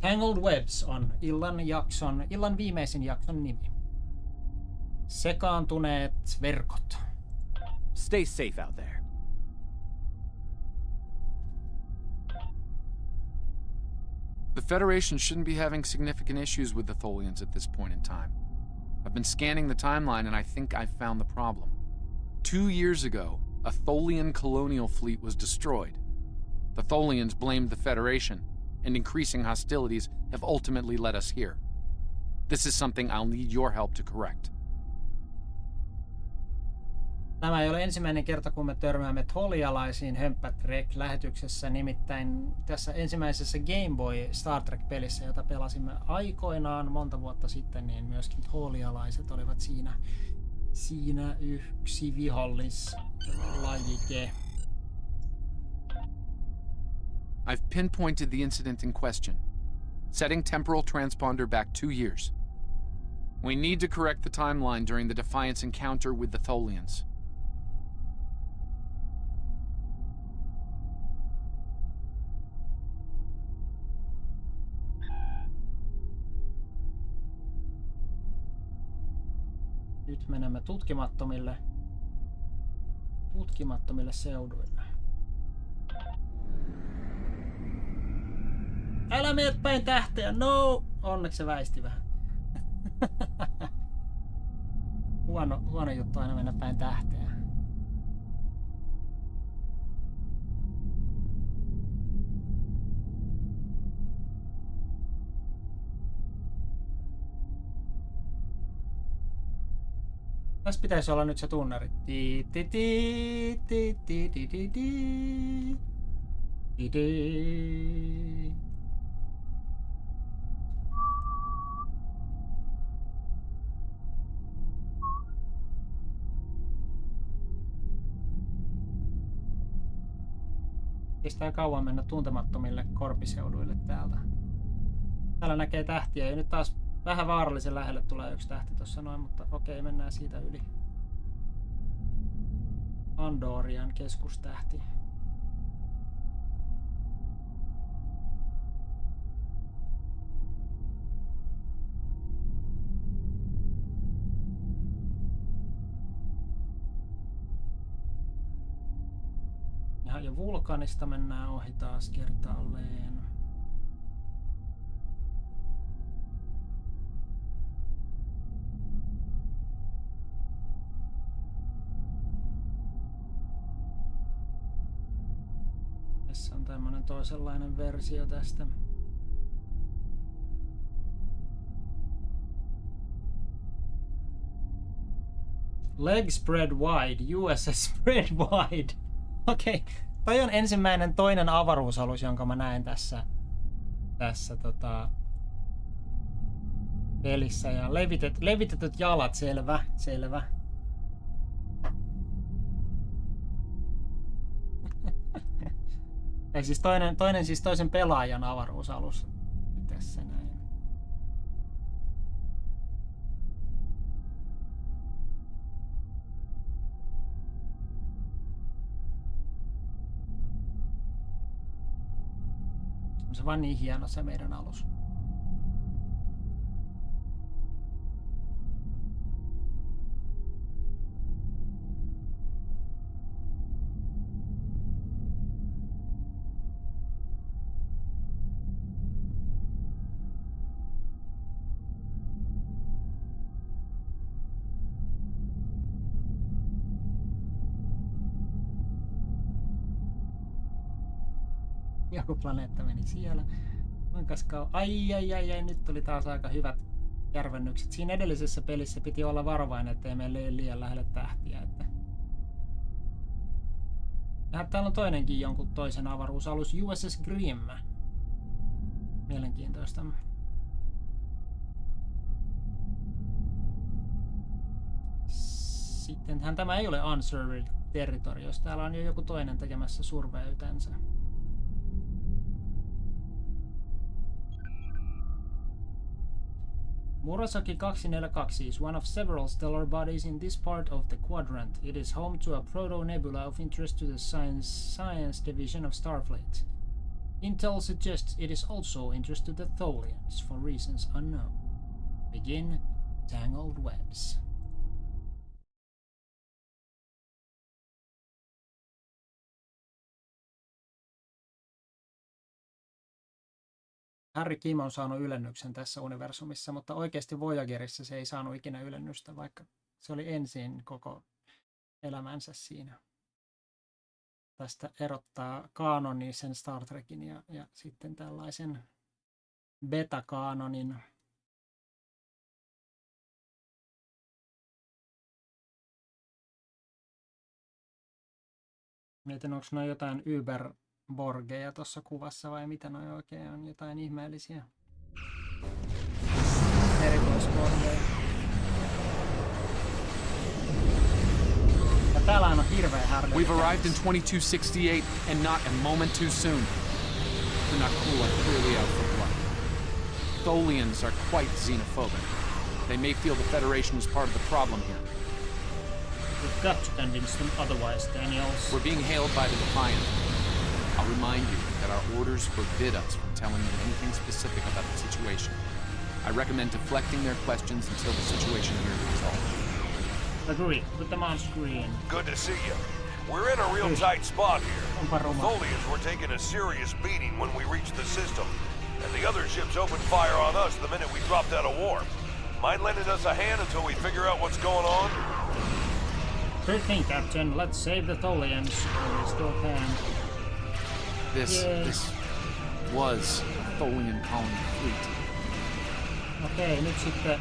Tangled Webs on illan viimeisin jakson nimi. Sekaantuneet verkot. Stay safe out there. The Federation shouldn't be having significant issues with the Tholians at this point in time. I've been scanning the timeline and I think I've found the problem. 2 years ago, a Tholian colonial fleet was destroyed. The Tholians blamed the Federation, and increasing hostilities have ultimately led us here. This is something I'll need your help to correct. Tämä ei ole ensimmäinen kerta, kun me törmäämme tholialaisiin HömppäTrek-lähetyksessä, nimittäin tässä ensimmäisessä Game Boy Star Trek-pelissä, jota pelasimme aikoinaan monta vuotta sitten, niin myöskin tholialaiset olivat siinä yksi vihollislajike. I've pinpointed the incident in question, setting temporal transponder back 2 years. We need to correct the timeline during the Defiant's encounter with the Tholians. Nyt menemme tutkimattomille seuduille. Älä mene päin tähteä, no! Onneksi se väisti vähän. huono juttu aina mennä päin tähteä. Tässä pitäisi olla nyt se tunnari. Kestää kauan mennä tuntemattomille korpiseuduille täältä. Täällä näkee tähtiä ja nyt taas vähän vaarallisen lähelle tulee yksi tähti tossa noin, mutta okei, mennään siitä yli. Andorian keskustähti. Ja vulkaanista mennään ohi taas kertaalleen. Tässä on tämmönen toisenlainen versio tästä. Leg spread wide, USS spread wide. Okei, toi on toinen avaruusalus, jonka mä näen tässä pelissä. Ja levitetyt jalat, selvä. Ei siis toisen pelaajan avaruusalus tässä näin. On se vaan niin hieno se meidän alus. Joku planeetta meni siellä. Ai, nyt tuli taas aika hyvät järvennykset. Siinä edellisessä pelissä piti olla varovainen, ettei meille liian lähelle tähtiä. Ja täällä on toinenkin jonkun toisen avaruusalus, USS Grimm. Mielenkiintoista. Sittenhän tämä ei ole Unsurveyed Territory, jos täällä on jo joku toinen tekemässä surveytänsä. Murasaki 242 is one of several stellar bodies in this part of the quadrant. It is home to a proto-nebula of interest to the Science Division of Starfleet. Intel suggests it is also interested the Tholians for reasons unknown. Begin Tangled Webs. Harry Kim on saanut ylennyksen tässä universumissa, mutta oikeasti Voyagerissa se ei saanut ikinä ylennystä, vaikka se oli ensin koko elämänsä siinä. Tästä erottaa kaanonisen Star Trekin ja sitten tällaisen beta-kaanonin. Mietin, onko noin jotain Uber-borgeja tuossa kuvassa vai mitä noin oikein on, jotain ihmeellisiä erikoisborgeja. Ja täällä on hirveä härkä. We've arrived in 2268 and not a moment too soon. The Nakul are clearly out for blood. Tholians are quite xenophobic. They may feel the Federation is part of the problem here. We've got to convince them otherwise, Daniels. We're being hailed by the Defiant. I'll remind you that our orders forbid us from telling them anything specific about the situation. I recommend deflecting their questions until the situation here is resolved. Agree. Put them on screen. Good to see you. We're in a real tight spot here. The Tholians were taking a serious beating when we reached the system, and the other ships opened fire on us the minute we dropped out of warp. Mind lending us a hand until we figure out what's going on? Sure thing, Captain. Let's save the Tholians while we still can. This was a Tholian colony fleet. Okei, nyt sitten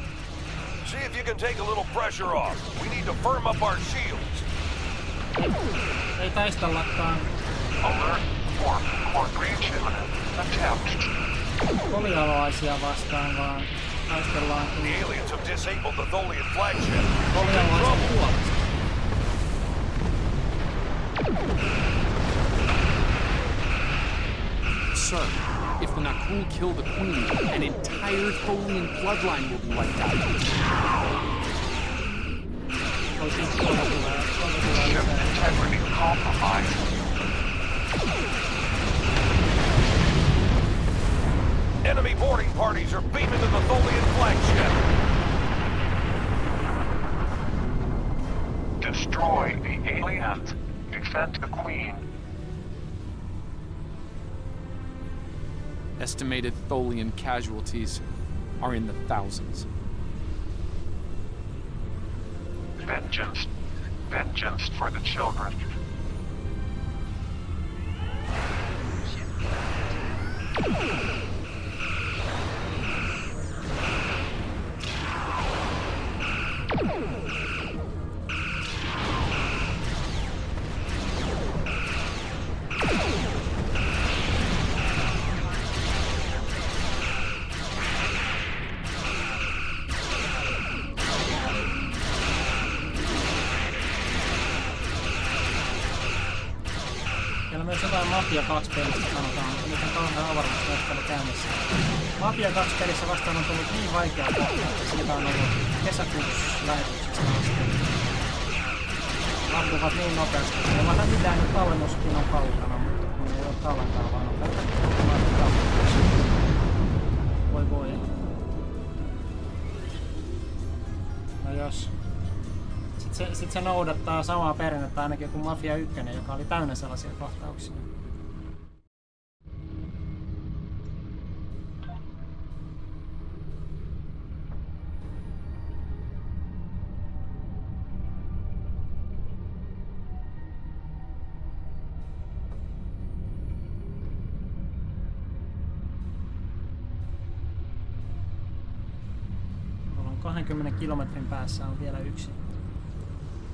See if you can take a little pressure off. We need to firm up our shields. ei taistellakaan Alert for coordination attempt. kolialaisia vastaan, vaan taistellaan The aliens have disabled the Tholian flagship. kolialaisen puolesta. Sir, if the Nakul kill the Queen, an entire Tholian bloodline will be wiped out. Ship integrity compromised. Enemy boarding parties are beaming to the Tholian flagship. Destroy the aliens. Defend the Queen. Estimated Tholian casualties are in the thousands. Vengeance. Vengeance for the children. Siellä myös jotain Mafia 2 pelistä sanotaan, että nyt on kauhean avaruustaistelu käynnissä. Mafia 2 pelissä vastaan on tullut niin vaikea kohta, että siitä on ollut kesäkuussa lähetyksessä asti. Loppuvat niin nopeasti, että ei vaan mitään nyt tallennuskin on kaukana, mutta kun ei ole tallentaa, vaan on pelkästään. Voi voi. No jos. Sitten se noudattaa samaa perinnettä ainakin kuin Mafia 1, joka oli täynnä sellaisia kohtauksia. Tuolla on 20 kilometrin päässä on vielä yksi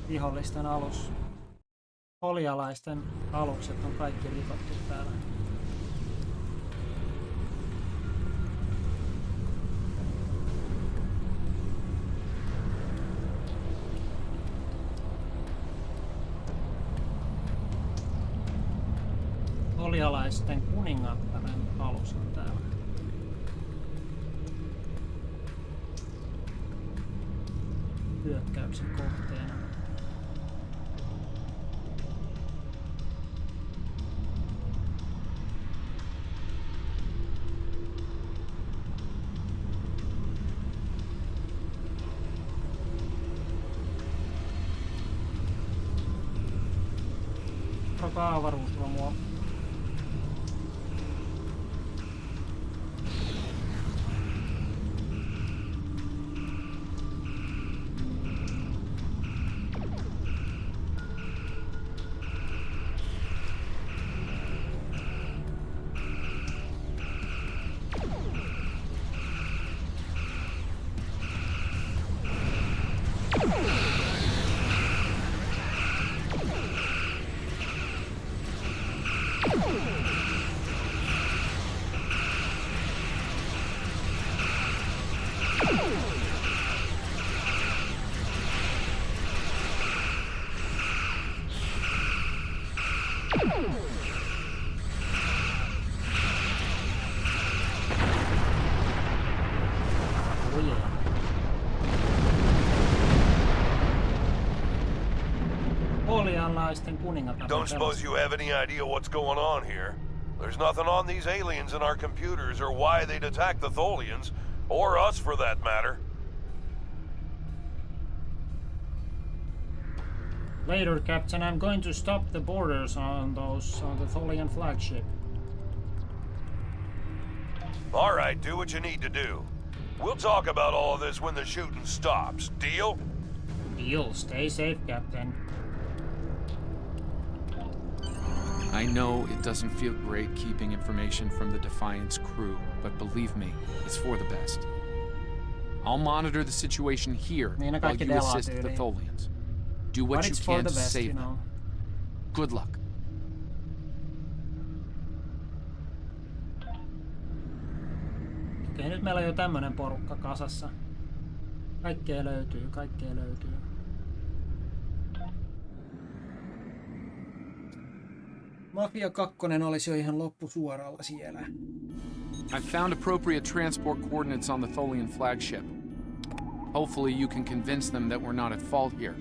vihollisten alus. Polialaisten alukset on kaikki rikottu täällä. Polialaisten kuningattaren alus on täällä. Hyökkäyksen kohteena. Katsokaa avaruusromua. Don't suppose you have any idea what's going on here? There's nothing on these aliens in our computers or why they'd attack the Tholians, or us for that matter. Later, Captain, I'm going to stop the borders on the Tholian flagship. Alright, do what you need to do. We'll talk about all of this when the shooting stops. Deal? Deal. Stay safe, Captain. I know it doesn't feel great keeping information from the Defiant's crew, but believe me, it's for the best. I'll monitor the situation here while you assist the Tholians. Do what you can to save them. Good luck. Okei, nyt meillä on jo tämmönen porukka kasassa. Kaikkea löytyy. Mafia 2 olisi jo ihan loppusuoralla siellä. I found appropriate transport coordinates on the Tholian flagship. Hopefully you can convince them that we're not at fault here.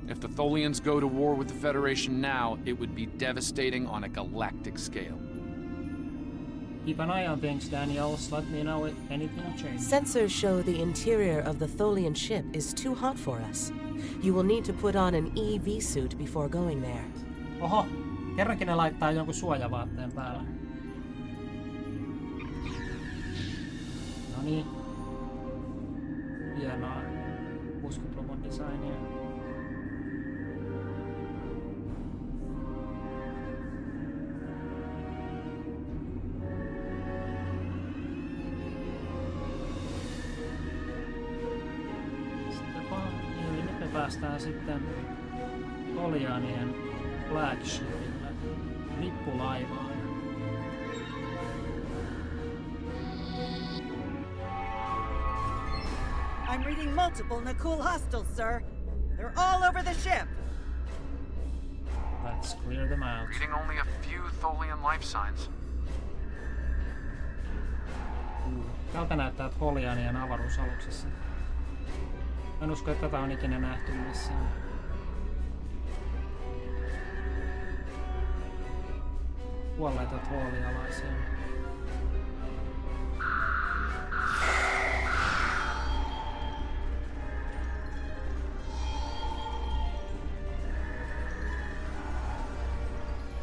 If the Tholians go to war with the Federation now, it would be devastating on a galactic scale. Keep an eye on things, Daniels. Let me know if anything changes. Sensors show the interior of the Tholian ship is too hot for us. You will need to put on an EV suit before going there. Oho, kerrankin ne laittaa jonkun suojavaatteen päälle. Noniin. Hienoa. Uskotluvun designia. Päästään sitten tholiaanien flagshipille, lippulaivaan. I'm reading multiple Nakul hostiles, sir. They're all over the ship. Let's clear them out. Reading only a few Tholian life signs. Tältä näyttää tholiaanien avaruusaluksessa. En usko, että tätä on ikinä nähty missään. Kuolleita tholialaisia.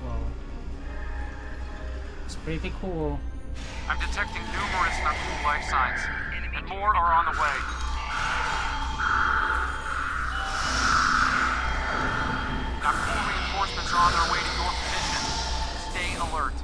Wow. It's pretty cool. I'm detecting numerous Nakul life signs, and more are on the way. Nakul reinforcements are on their way to your position. Stay alert.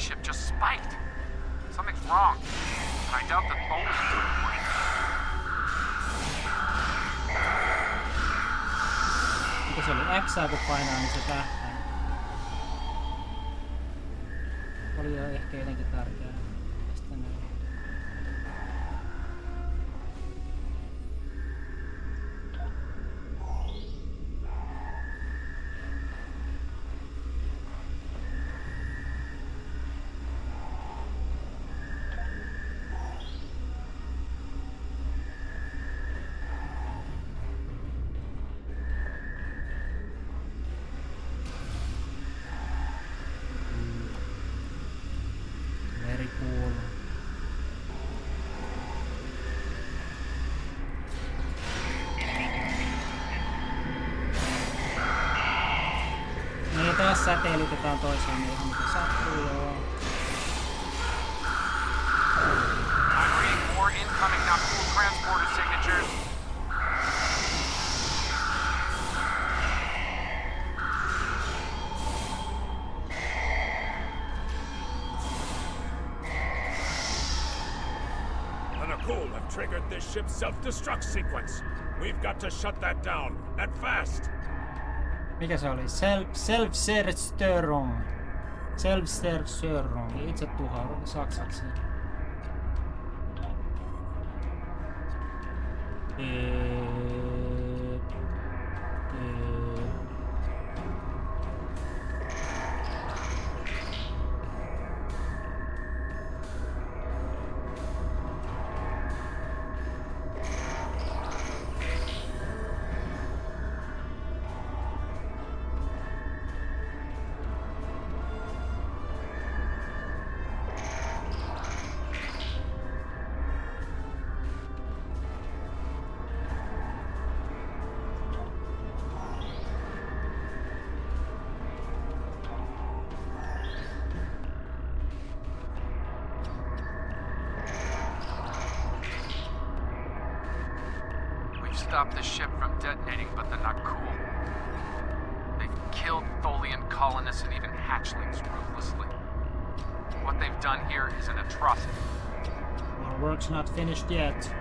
ship just spiked. Something's wrong. And I doubt that Tholians are to blame. Mikä se oli? Xää kun painaa, niin se tähtää. Oli jo ehkä jotenkin tärkeää. Taas säteilytetään toiseen miehen, mitä sattuu, joo. I'm reading more incoming Nakul transporter signatures. The Nakul have triggered this ship's self-destruct sequence. We've got to shut that down, and fast! Mikä se oli? Self-zerstörung. Self-zerstörung. Itse tuhoudu saksaksi. Stop the ship from detonating, but they're not cool. They've killed Tholian colonists and even hatchlings ruthlessly. What they've done here is an atrocity. Our work's not finished yet.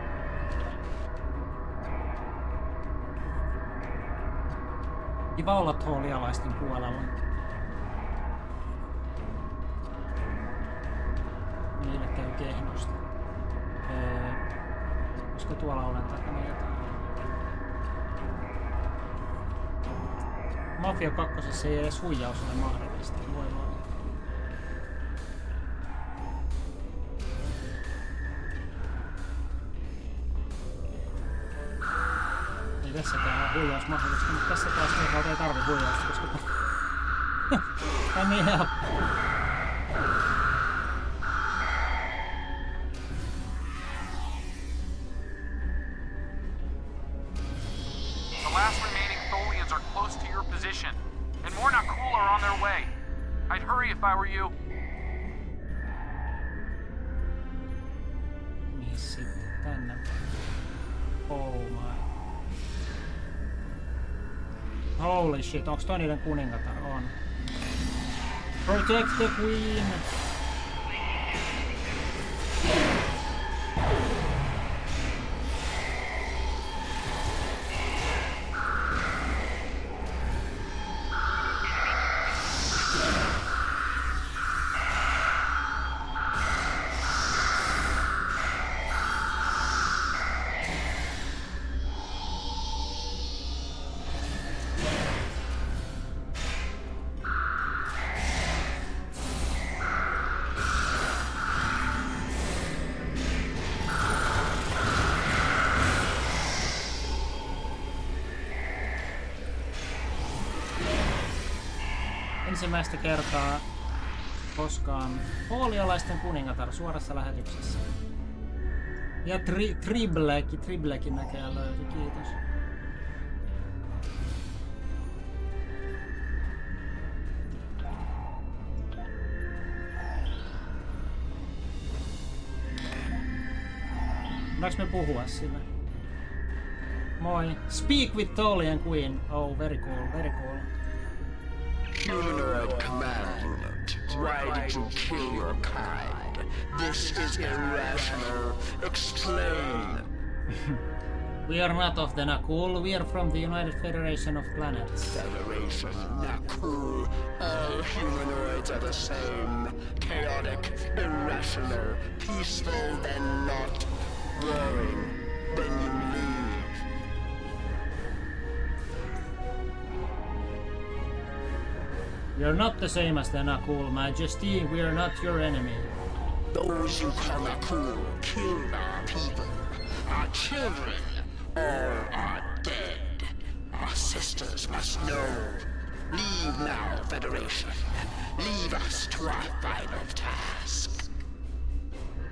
Kiva olla tholialaisten puolella. Niille käy kehnosti. Olisiko tuolla olen takana jotain? Mafia 2 ei edes huijaus ole mahdollista. Voi. Ei tässäkään ole huijaus mahdollista, mutta tässä taas toisaalta ei tarvi huijausta, koska on niin helppo. And more Nakul are on their way. I'd hurry if I were you. Niin sitten tänne. Oh my. Holy shit, onks toi niiden kuningatar? On. Protect the queen! Ensimmäistä kertaa koskaan tholialaisten kuningatar suorassa lähetyksessä. Ja Triblekin näköjään löytyi, kiitos. Voidaanko me puhua sille? Moi. Speak with Tholian Queen. Oh, very cool, very cool. Humanoid command unit. Why did you kill your kind? This is irrational. Explain. We are not of the Nakul, we are from the United Federation of Planets. Federation, Nakul. All humanoids are the same. Chaotic, irrational, peaceful, then not. Boring. Then you leave. We are not the same as the Nakul, Majesty. We are not your enemy. Those you call Nakul killed our people, our children. All are dead. Our sisters must know. Leave now, Federation. Leave us to our final task.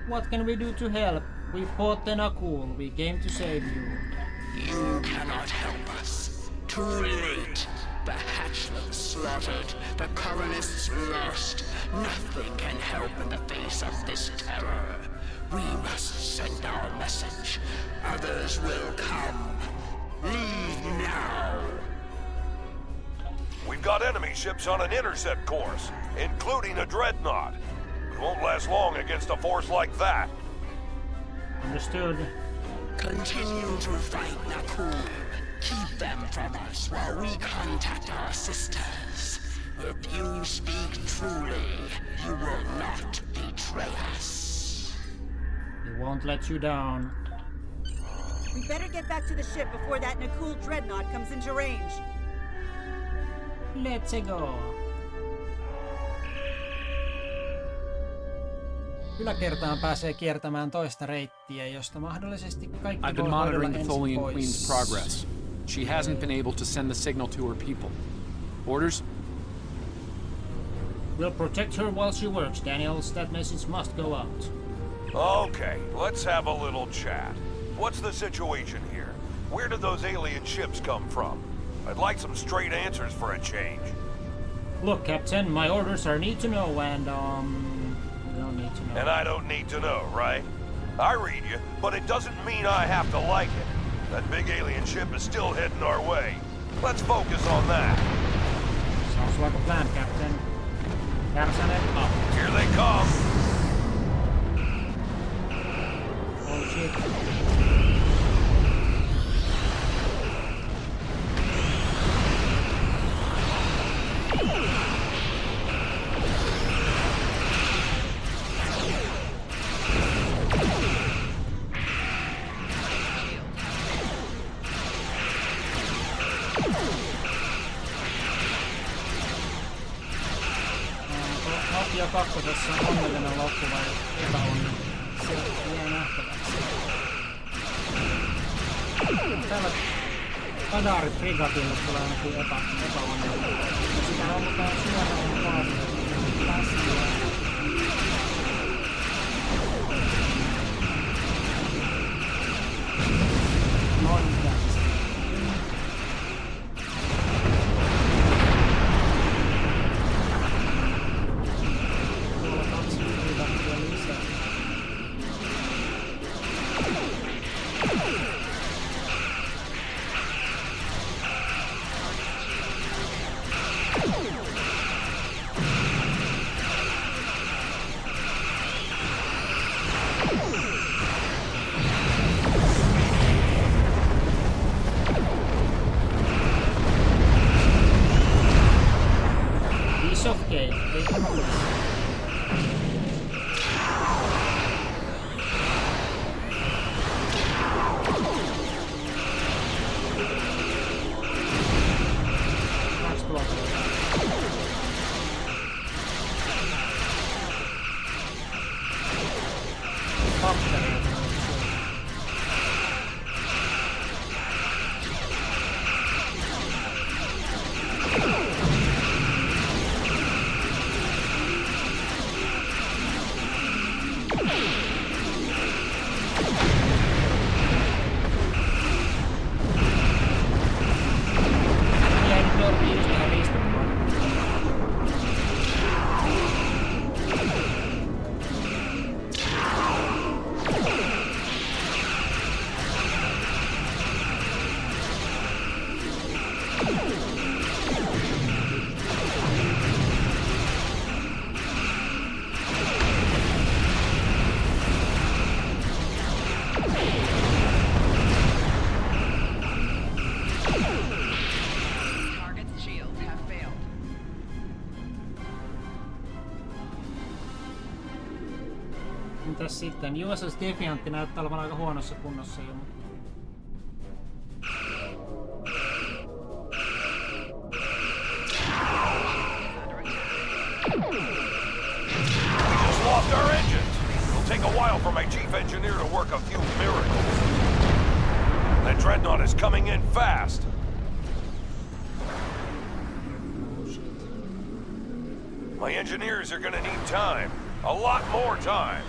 What can we do to help? We fought the Nakul. We came to save you. You cannot help us. Too late. The hatchlings slaughtered. The colonists lost. Nothing can help in the face of this terror. We must send our message. Others will come. Leave now. We've got enemy ships on an intercept course, including a dreadnought. We won't last long against a force like that. Understood. Continue to fight Nakul. Keep them from us while we contact our sisters. If you speak truly, you will not betray us. We won't let you down. We better get back to the ship before that Nakul dreadnought comes into range. Let's go. Yläkertaan pääsee kiertämään toista reittiä, josta mahdollisesti kaikki I've been voi monitoring hoidella the ensin Tholian pois. Queen's progress. She hasn't been able to send the signal to her people. Orders? We'll protect her while she works, Daniels. That message must go out. Okay, let's have a little chat. What's the situation here? Where did those alien ships come from? I'd like some straight answers for a change. Look, Captain, my orders are need to know and, we don't need to know. And I don't need to know, right? I read you, but it doesn't mean I have to like it. That big alien ship is still heading our way. Let's focus on that. Sounds like a plan, Captain. Kärsänen up. Here they come. Oh shit. Nokia 2 on onnellinen loppu vai epäonnellinen? Se jää nähtäväksi. Täällä Kadaari Frigatille tulee ainakin epäonnellinen. Ja sitä ammutaan suoraan kaasille. Noin tästä. sitten? USS Defiant näyttää olevan aika huonossa kunnossa jo. We just lost our engines. It'll take a while for my chief engineer to work a few miracles. That dreadnought is coming in fast. My engineers are gonna need time. A lot more time.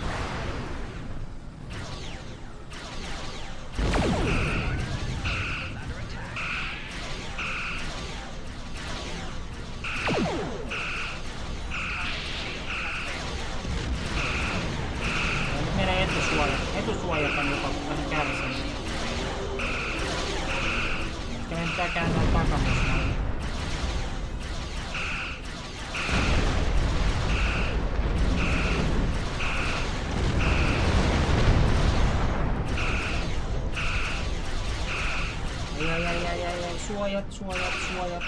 Nyt menee etusuojat on jopa vähän kärsinyt. Ehkä meidän pitää kääntää takamusmaan. Suojat.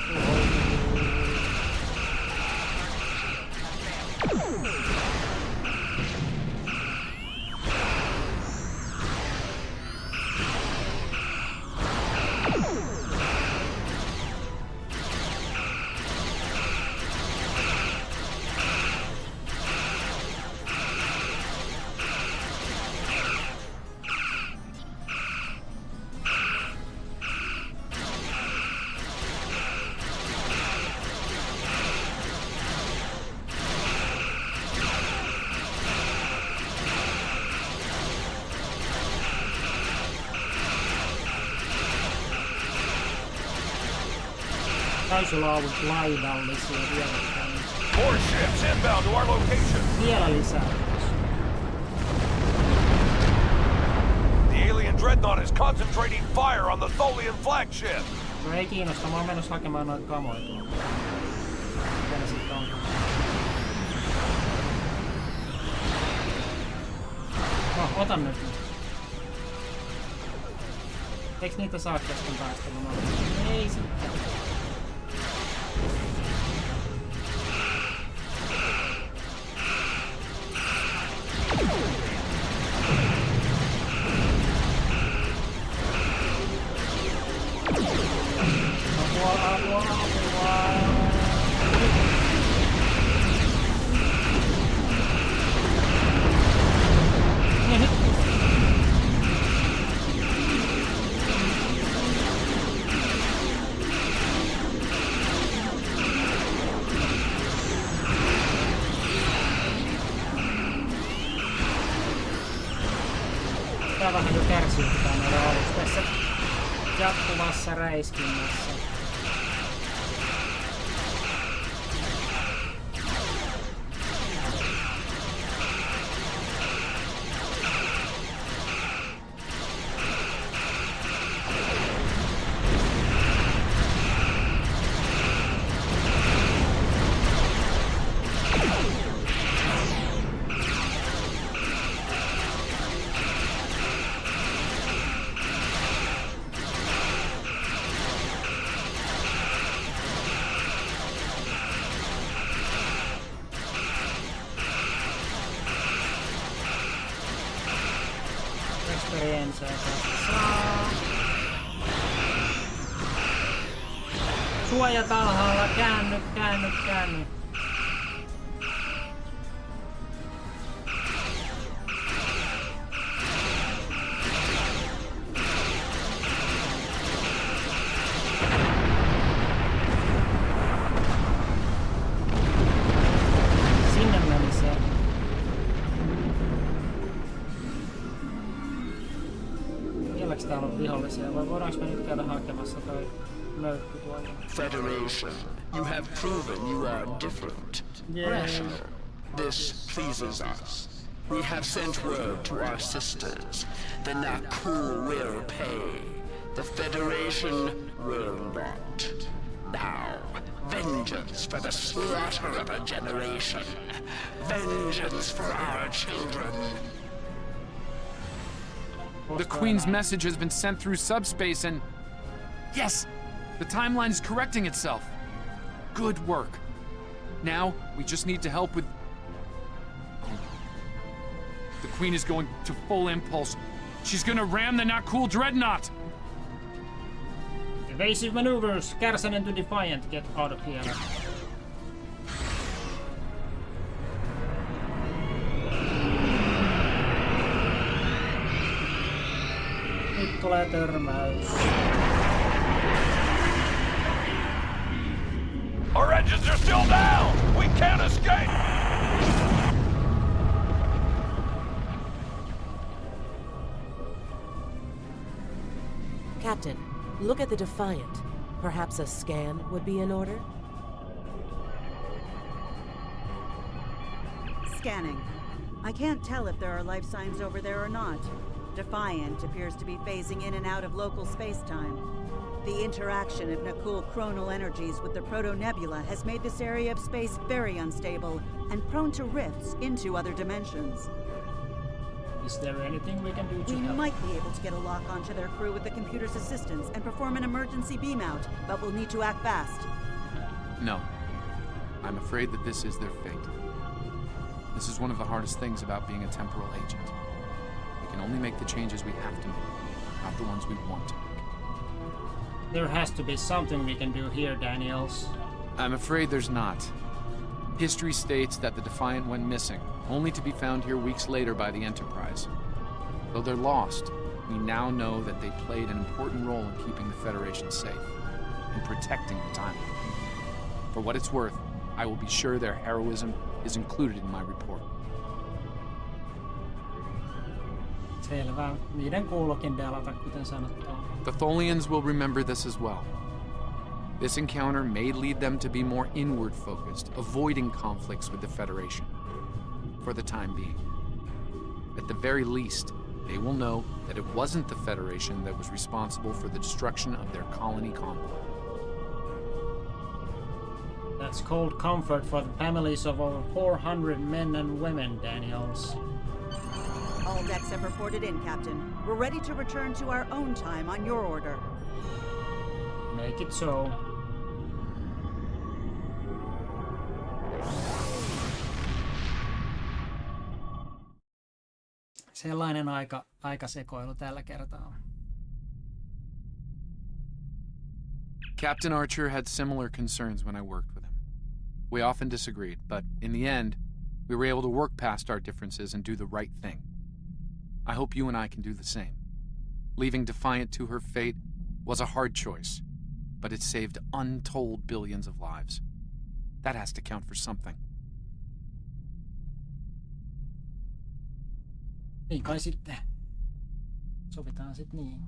Täysilaidallisia vielä. More ships inbound to our location. Vielä lisää. The alien dreadnought is concentrating fire on the Tholian flagship. No ei kiinnosta, mä oon menossa hakemaan noita kamoja tuolla. Mitä ne sitten on? No, otan nyt. Eiks niitä saa kesken taistelun? Ei sitten. Tää vähän jo kärsiytetään meidän alussa tässä jatkuvassa räiskinnässä. Suojat alhaalla, käänny. Sinne meni se. Vieläks täällä on vihollisia vai voidaanko me nyt käydä hakemassa toi löykky tuolla? Federation, you have proven you are different. Rational. This pleases us. We have sent word to our sisters. The Naku will pay. The Federation will not. Now, vengeance for the slaughter of a generation. Vengeance for our children. The Queen's message has been sent through subspace and... Yes! The timeline is correcting itself. Good work. Now, we just need to help with... The Queen is going to full impulse. She's gonna ram the not cool dreadnought! Evasive maneuvers, Kärsänen to Defiant, get out of here. Nyt tulee törmäys. Our engines are still down! We can't escape! Captain, look at the Defiant. Perhaps a scan would be in order? Scanning. I can't tell if there are life signs over there or not. Defiant appears to be phasing in and out of local space-time. The interaction of Nakul chronal energies with the proto-nebula has made this area of space very unstable and prone to rifts into other dimensions. Is there anything we can do to help? We might be able to get a lock onto their crew with the computer's assistance and perform an emergency beam out, but we'll need to act fast. No. I'm afraid that this is their fate. This is one of the hardest things about being a temporal agent. We can only make the changes we have to make, not the ones we want to make. There has to be something we can do here, Daniels. I'm afraid there's not. History states that the Defiant went missing, only to be found here weeks later by the Enterprise. Though they're lost, we now know that they played an important role in keeping the Federation safe, in protecting the timeline. For what it's worth, I will be sure their heroism is included in my report. Selvä. Niiden kuuluukin delata, kuten sanottu. The Tholians will remember this as well. This encounter may lead them to be more inward-focused, avoiding conflicts with the Federation. For the time being. At the very least, they will know that it wasn't the Federation that was responsible for the destruction of their colony convoy. That's cold comfort for the families of over 400 men and women, Daniels. All decks have reported in, Captain. We're ready to return to our own time on your order. Make it so. Sellainen aikasekoilu tällä kertaa. Captain Archer had similar concerns when I worked with him. We often disagreed, but in the end, we were able to work past our differences and do the right thing. I hope you and I can do the same. Leaving Defiant to her fate was a hard choice, but it saved untold billions of lives. That has to count for something. Niin kai sitten. Sovitaan sit niin.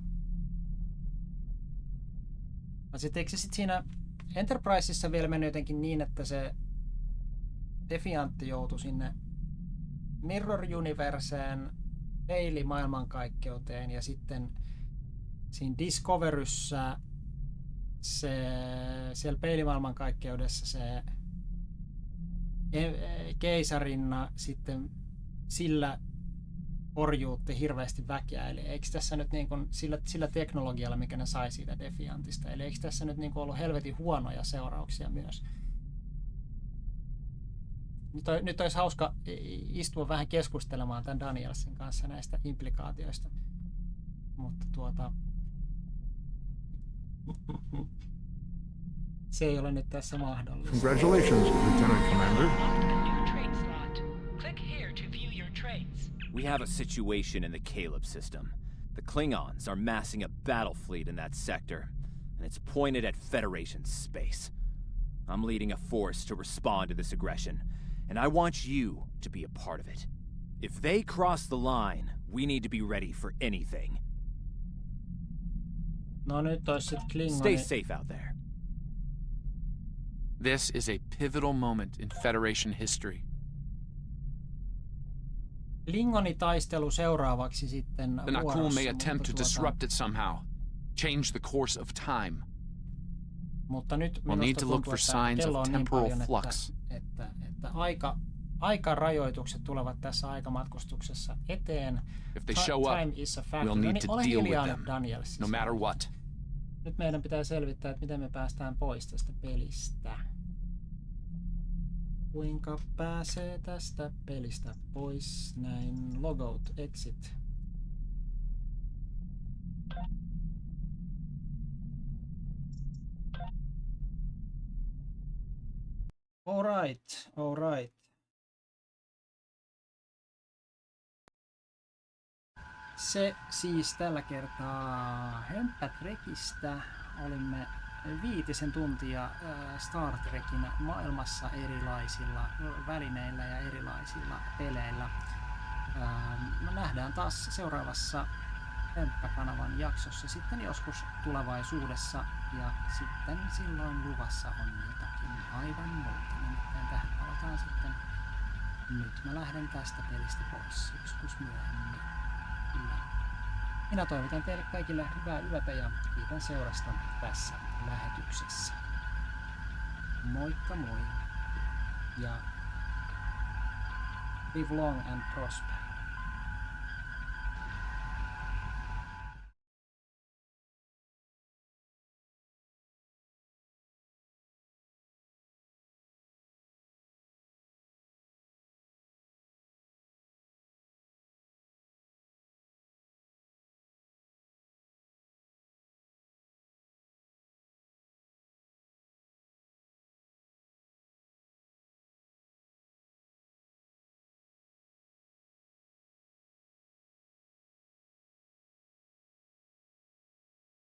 Sitten eikö se sit siinä Enterpriseissa vielä mennyt jotenkin niin, että se Defiantti joutui sinne Mirror Universeen, peili-maailmankaikkeuteen ja sitten siinä Discoveryssä siellä peilimaailmankaikkeudessa se keisarinna sitten sillä orjuutti hirveästi väkeä. Eli eikö tässä nyt niin kuin sillä teknologialla, mikä ne sai siitä Defiantista, eli eikö tässä nyt niin kuin ollut helvetin huonoja seurauksia myös? Nyt olisi hauska istua vähän keskustelemaan tämän Danielsin kanssa näistä implikaatioista. Mutta se ei ole nyt tässä mahdollista. Congratulations, Lieutenant Commander. We have a situation in the Caleb system. The Klingons are massing a battle fleet in that sector, and it's pointed at Federation space. I'm leading a force to respond to this aggression, and I want you to be a part of it. If they cross the line, we need to be ready for anything. No nyt olisi sit Klingoni. Stay safe out there. This is a pivotal moment in Federation history. Klingonitaistelu seuraavaksi sitten The Nakul may attempt to disrupt it somehow, change the course of time. Mutta nyt we'll need to look for signs of temporal flux. Että aikarajoitukset tulevat tässä aikamatkustuksessa eteen. If they show up, we'll need to deal with them, no matter what. Nyt meidän pitää selvittää, että miten me päästään pois tästä pelistä. Kuinka pääsee tästä pelistä pois? Näin logout, exit. Alright. Se siis tällä kertaa HömppäTrekistä. Olimme 5 tuntia Star Trekin maailmassa erilaisilla välineillä ja erilaisilla peleillä. Me nähdään taas seuraavassa Hömppä-kanavan jaksossa sitten joskus tulevaisuudessa, ja sitten silloin luvassa on jotakin aivan muuta. Nimittäin tähän palataan sitten. Nyt mä lähden tästä pelistä pois joskus myöhemmin. Kyllä. Minä toivotan teille kaikille hyvää yötä ja kiitän seurasta tässä lähetyksessä. Moikka moi ja live long and prosper.